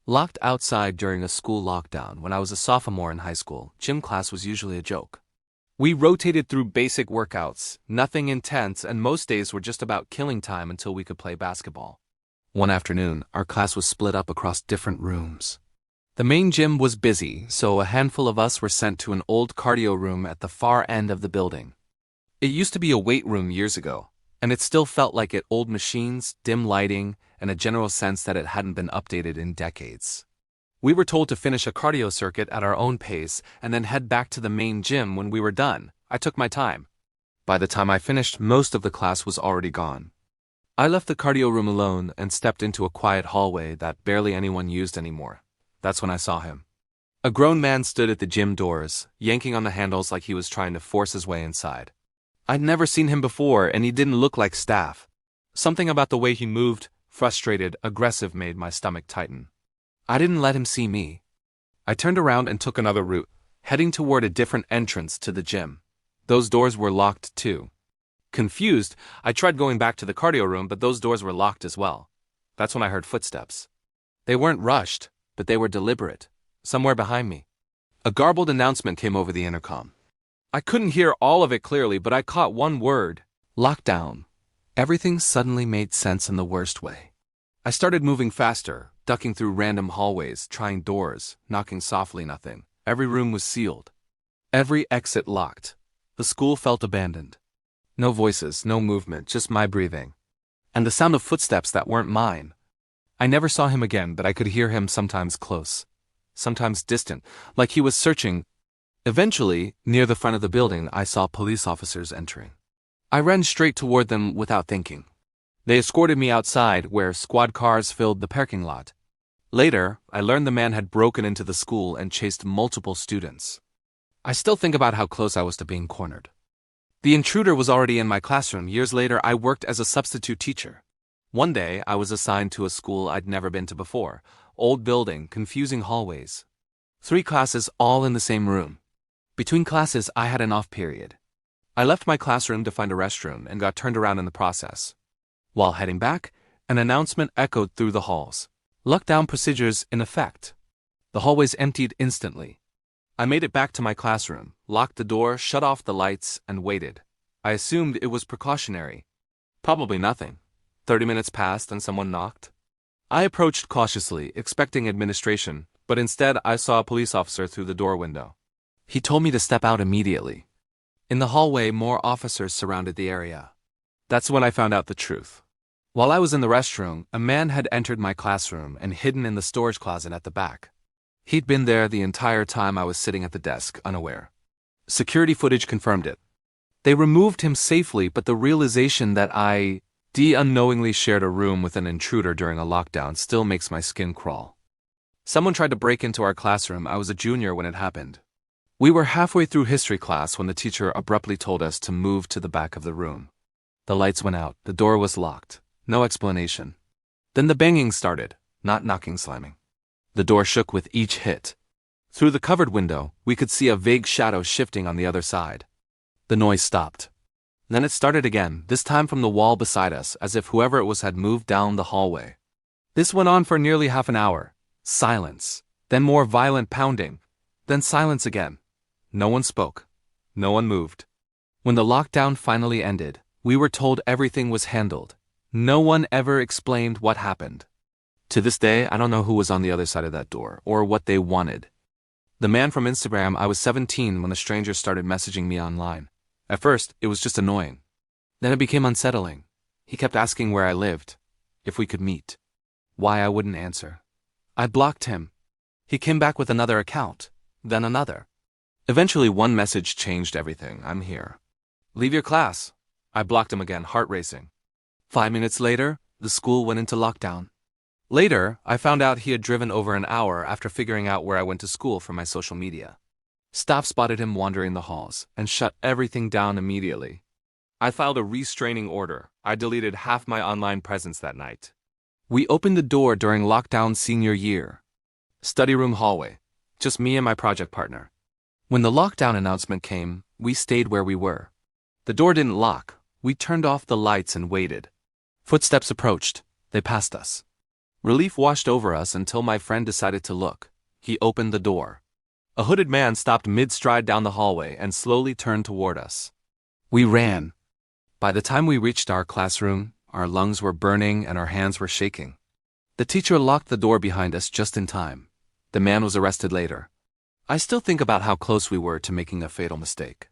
Locked outside during a school lockdown when I was a sophomore in high school, gym class was usually a joke. We rotated through basic workouts, nothing intense, and most days were just about killing time until we could play basketball. One afternoon, our class was split up across different rooms. The main gym was busy, so a handful of us were sent to an old cardio room at the far end of the building. It used to be a weight room years ago, and it still felt like it: old machines, dim lighting, and a general sense that it hadn't been updated in decades. We were told to finish a cardio circuit at our own pace and then head back to the main gym when we were done. I took my time. By the time I finished, most of the class was already gone. I left the cardio room alone and stepped into a quiet hallway that barely anyone used anymore. That's when I saw him. A grown man stood at the gym doors, yanking on the handles like he was trying to force his way inside. I'd never seen him before, and he didn't look like staff. Something about the way he moved, frustrated, aggressive, made my stomach tighten. I didn't let him see me. I turned around and took another route, heading toward a different entrance to the gym. Those doors were locked too. Confused, I tried going back to the cardio room, but those doors were locked as well. That's when I heard footsteps. They weren't rushed, but they were deliberate, somewhere behind me. A garbled announcement came over the intercom. I couldn't hear all of it clearly, but I caught one word: lockdown. Everything suddenly made sense in the worst way. I started moving faster, ducking through random hallways, trying doors, knocking softly. Nothing. Every room was sealed. Every exit locked. The school felt abandoned. No voices, no movement, just my breathing. And the sound of footsteps that weren't mine. I never saw him again, but I could hear him sometimes close, sometimes distant, like he was searching. Eventually, near the front of the building, I saw police officers entering. I ran straight toward them without thinking. They escorted me outside, where squad cars filled the parking lot. Later, I learned the man had broken into the school and chased multiple students. I still think about how close I was to being cornered. The intruder was already in my classroom. Years later, I worked as a substitute teacher. One day, I was assigned to a school I'd never been to before. Old building, confusing hallways. 3 classes all in the same room. Between classes, I had an off period. I left my classroom to find a restroom and got turned around in the process. While heading back, an announcement echoed through the halls. Lockdown procedures in effect. The hallways emptied instantly. I made it back to my classroom, locked the door, shut off the lights, and waited. I assumed it was precautionary. Probably nothing. 30 minutes passed and someone knocked. I approached cautiously, expecting administration, but instead I saw a police officer through the door window. He told me to step out immediately. In the hallway, more officers surrounded the area. That's when I found out the truth. While I was in the restroom, a man had entered my classroom and hidden in the storage closet at the back. He'd been there the entire time I was sitting at the desk, unaware. Security footage confirmed it. They removed him safely, but the realization that I unknowingly shared a room with an intruder during a lockdown still makes my skin crawl. Someone tried to break into our classroom. I was a junior when it happened. We were halfway through history class when the teacher abruptly told us to move to the back of the room. The lights went out, the door was locked, no explanation. Then the banging started, not knocking, slamming. The door shook with each hit. Through the covered window, we could see a vague shadow shifting on the other side. The noise stopped. Then it started again, this time from the wall beside us, as if whoever it was had moved down the hallway. This went on for nearly half an hour. Silence. Then more violent pounding. Then silence again. No one spoke. No one moved. When the lockdown finally ended, we were told everything was handled. No one ever explained what happened. To this day, I don't know who was on the other side of that door, or what they wanted. The man from Instagram. I was 17 when a stranger started messaging me online. At first, it was just annoying. Then it became unsettling. He kept asking where I lived, if we could meet, why I wouldn't answer. I blocked him. He came back with another account, then another. Eventually, one message changed everything. I'm here. Leave your class. I blocked him again, heart racing. 5 minutes later, the school went into lockdown. Later, I found out he had driven over an hour after figuring out where I went to school from my social media. Staff spotted him wandering the halls and shut everything down immediately. I filed a restraining order. I deleted half my online presence that night. We opened the door during lockdown senior year. Study room hallway. Just me and my project partner. When the lockdown announcement came, we stayed where we were. The door didn't lock. We turned off the lights and waited. Footsteps approached. They passed us. Relief washed over us until my friend decided to look. He opened the door. A hooded man stopped mid-stride down the hallway and slowly turned toward us. We ran. By the time we reached our classroom, our lungs were burning and our hands were shaking. The teacher locked the door behind us just in time. The man was arrested later. I still think about how close we were to making a fatal mistake.